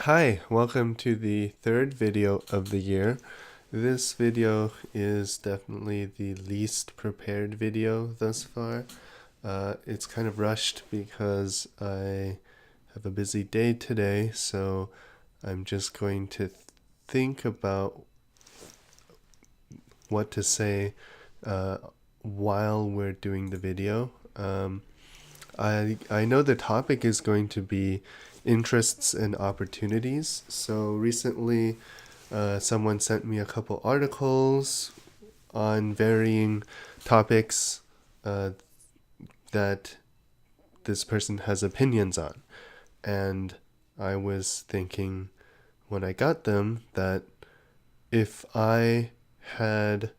Hi, welcome to the third video of the year. This video is definitely the least prepared video thus far. It's kind of rushed because I have a busy day today, so I'm just going to think about what to say while we're doing the video. I know the topic is going to be interests and opportunities. So recently, someone sent me a couple articles on varying topics that this person has opinions on. And I was thinking when I got them that if I had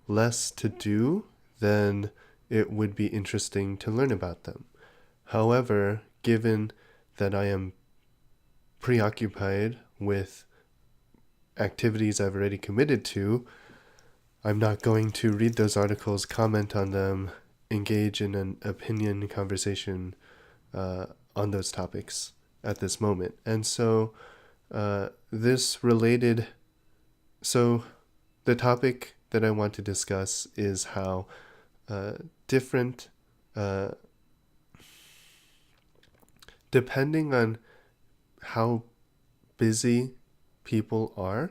less to do, then it would be interesting to learn about them. However, given that I am preoccupied with activities I've already committed to, I'm not going to read those articles, comment on them, engage in an opinion conversation on those topics at this moment. And so the topic that I want to discuss is how different, depending on how busy people are,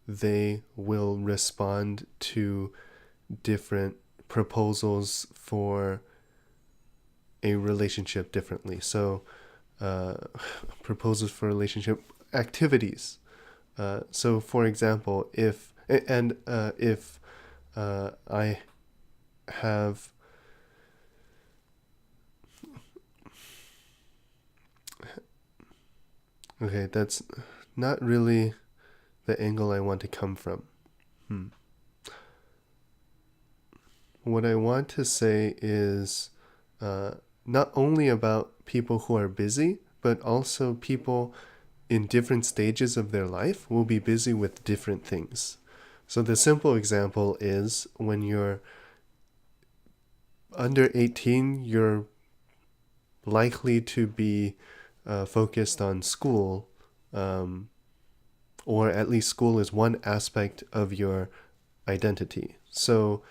they will respond to different proposals for a relationship differently. So, proposals for relationship activities. So, for example, if I have okay, that's not really the angle I want to come from. What I want to say is not only about people who are busy, but also people in different stages of their life will be busy with different things. So the simple example is when you're under 18, you're likely to be focused on school, or at least school is one aspect of your identity. So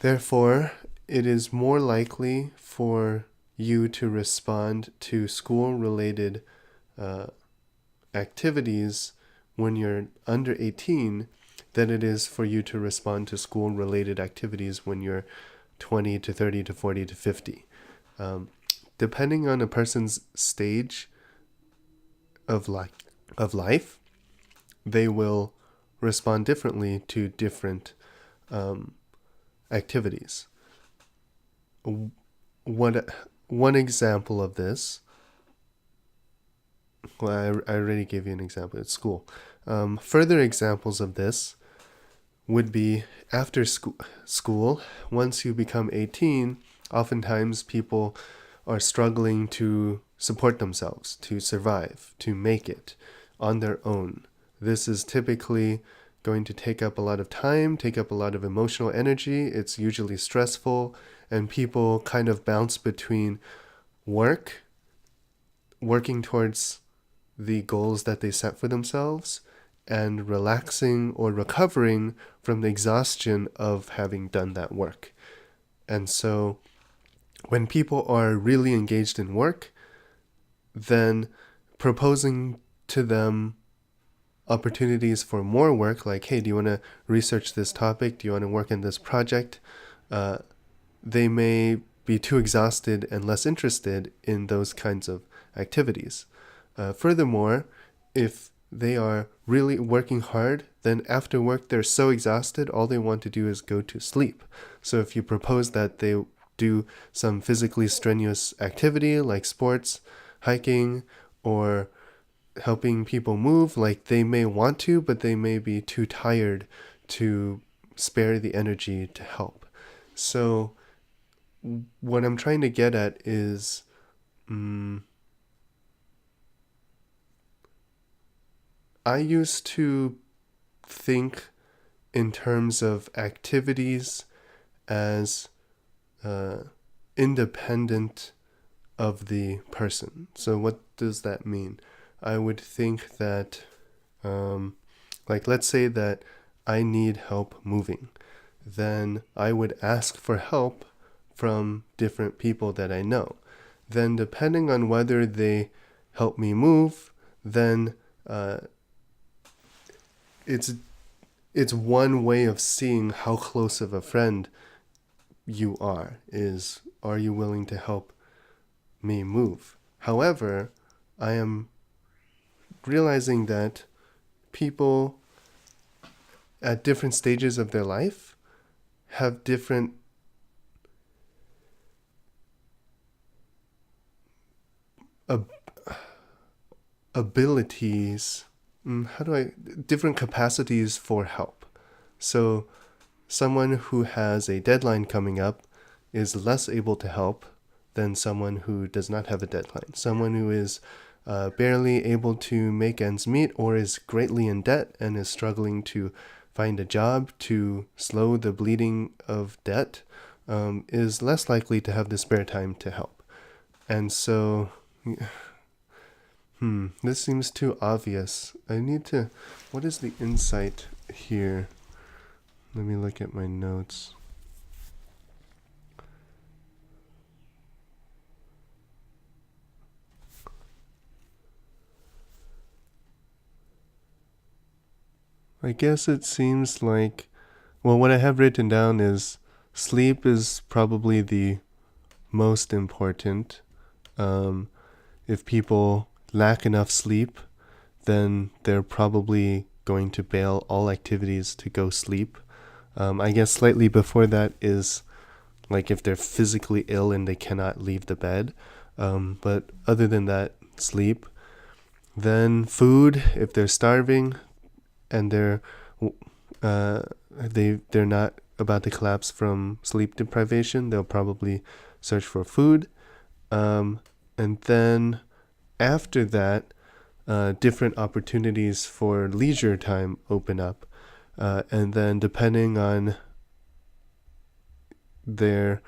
therefore, it is more likely for you to respond to school-related activities when you're under 18 than it is for you to respond to school-related activities when you're 20 to 30 to 40 to 50. Depending on a person's stage of life, they will respond differently to different activities. One example of this, well, I already gave you an example. It's school. Further examples of this would be after school. Once you become 18, oftentimes people are struggling to support themselves, to survive, to make it on their own. This is typically going to take up a lot of time, take up a lot of emotional energy. It's usually stressful, and people kind of bounce between working towards the goals that they set for themselves, and relaxing or recovering from the exhaustion of having done that work. And so when people are really engaged in work, then proposing to them opportunities for more work, like, hey, do you want to research this topic? Do you want to work in this project? They may be too exhausted and less interested in those kinds of activities. Furthermore, if they are really working hard, then after work they're so exhausted, all they want to do is go to sleep. So if you propose that they do some physically strenuous activity like sports, hiking, or helping people move, like they may want to, but they may be too tired to spare the energy to help. So what I'm trying to get at is I used to think in terms of activities as independent of the person. So what does that mean? I would think that, like, let's say that I need help moving. Then I would ask for help from different people that I know. Then, depending on whether they help me move, then it's it's one way of seeing how close of a friend you are you willing to help me move? However, I am realizing that people at different stages of their life have different abilities, different capacities for help. So someone who has a deadline coming up is less able to help than someone who does not have a deadline. Someone who is barely able to make ends meet or is greatly in debt and is struggling to find a job to slow the bleeding of debt is less likely to have the spare time to help. And so, this seems too obvious. What is the insight here? Let me look at my notes. I guess it seems like, well, what I have written down is sleep is probably the most important. If people lack enough sleep, then they're probably going to bail all activities to go sleep. I guess slightly before that is like if they're physically ill and they cannot leave the bed. But other than that, sleep. Then food, if they're starving and they're not about to collapse from sleep deprivation, they'll probably search for food. And then after that, different opportunities for leisure time open up. And then depending on their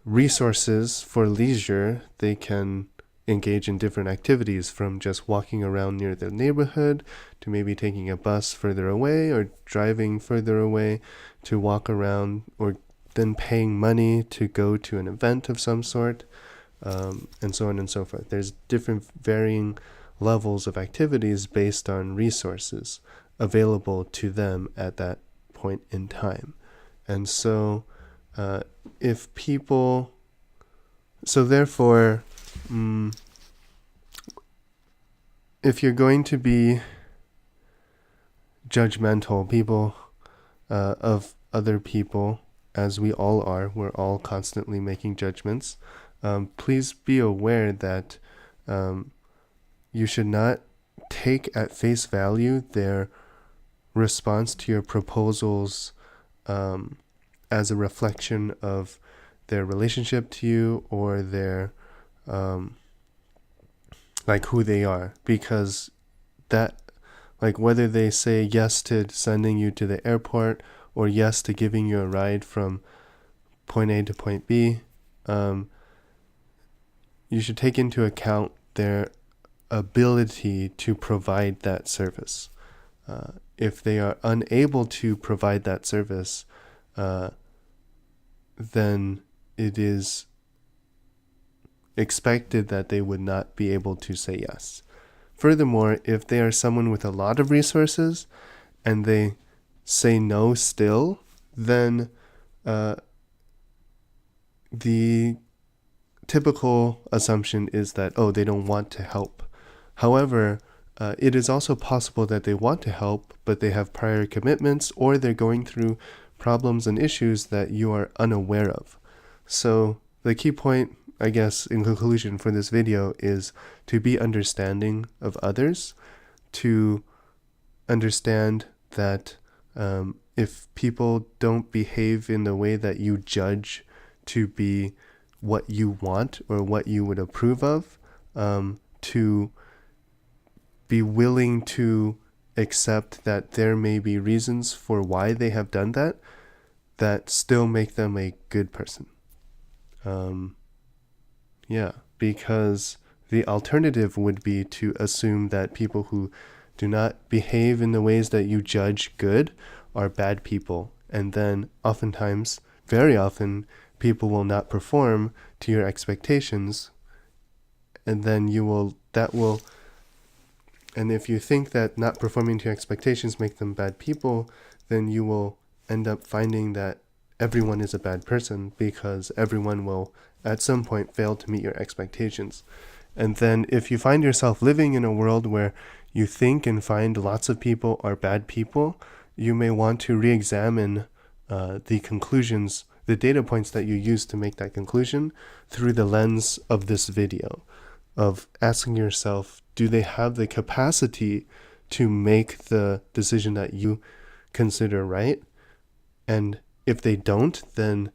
resources for leisure, they can engage in different activities, from just walking around near their neighborhood to maybe taking a bus further away or driving further away to walk around, or then paying money to go to an event of some sort, and so on and so forth. There's different varying levels of activities based on resources available to them at that point in time. And so therefore, if you're going to be judgmental of other people, as we all are, we're all constantly making judgments, please be aware that you should not take at face value their response to your proposals as a reflection of their relationship to you or their like who they are, because that, like, whether they say yes to sending you to the airport or yes to giving you a ride from point A to point B, you should take into account their ability to provide that service. If they are unable to provide that service, then it is expected that they would not be able to say yes. Furthermore, if they are someone with a lot of resources and they say no still, then the typical assumption is that, oh, they don't want to help. However, it is also possible that they want to help, but they have prior commitments, or they're going through problems and issues that you are unaware of. So the key point, I guess, in conclusion for this video is to be understanding of others, to understand that if people don't behave in the way that you judge to be what you want or what you would approve of, to be willing to accept that there may be reasons for why they have done that still make them a good person. Because the alternative would be to assume that people who do not behave in the ways that you judge good are bad people. And then oftentimes, very often, people will not perform to your expectations. And then and if you think that not performing to your expectations make them bad people, then you will end up finding that everyone is a bad person because everyone will at some point fail to meet your expectations. And then if you find yourself living in a world where you think and find lots of people are bad people, you may want to re-examine the conclusions, the data points that you use to make that conclusion through the lens of this video, of asking yourself, do they have the capacity to make the decision that you consider right? And if they don't, then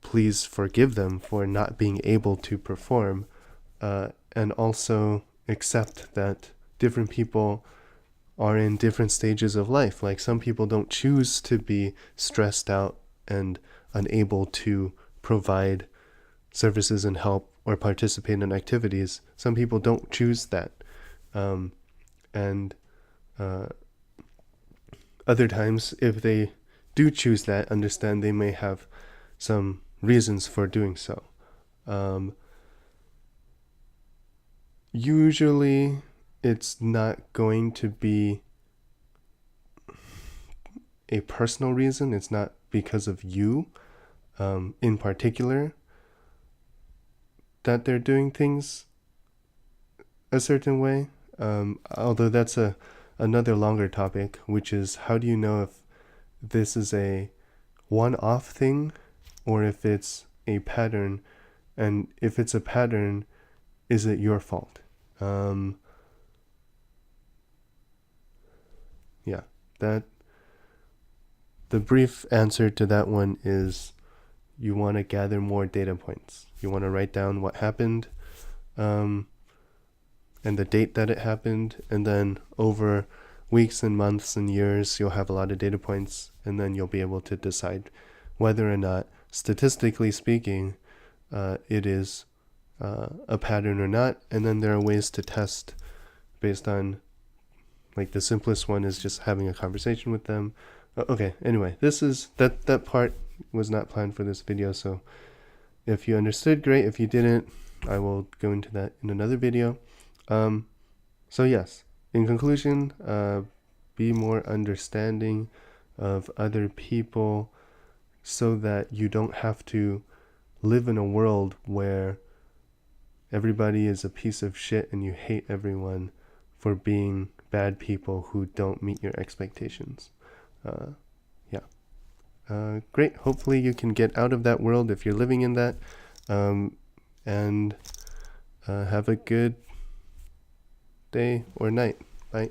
please forgive them for not being able to perform, and also accept that different people are in different stages of life. Like some people don't choose to be stressed out and unable to provide services and help or participate in activities. Some people don't choose that. And other times, if they do choose that, understand they may have some reasons for doing so. Usually, it's not going to be a personal reason. It's not because of you in particular that they're doing things a certain way. Although that's another longer topic, which is how do you know if this is a one-off thing or if it's a pattern, and if it's a pattern, is it your fault? Yeah, that the brief answer to that one is you want to gather more data points. You want to write down what happened, and the date that it happened, and then over weeks and months and years, you'll have a lot of data points, and then you'll be able to decide whether or not, statistically speaking, it is a pattern or not. And then there are ways to test based on, like the simplest one is just having a conversation with them. Okay, anyway, this is that part was not planned for this video, so if you understood, great. If you didn't, I will go into that in another video. So yes, in conclusion, be more understanding of other people so that you don't have to live in a world where everybody is a piece of shit and you hate everyone for being bad people who don't meet your expectations. Great. Hopefully you can get out of that world if you're living in that, and have a good day or night. Bye.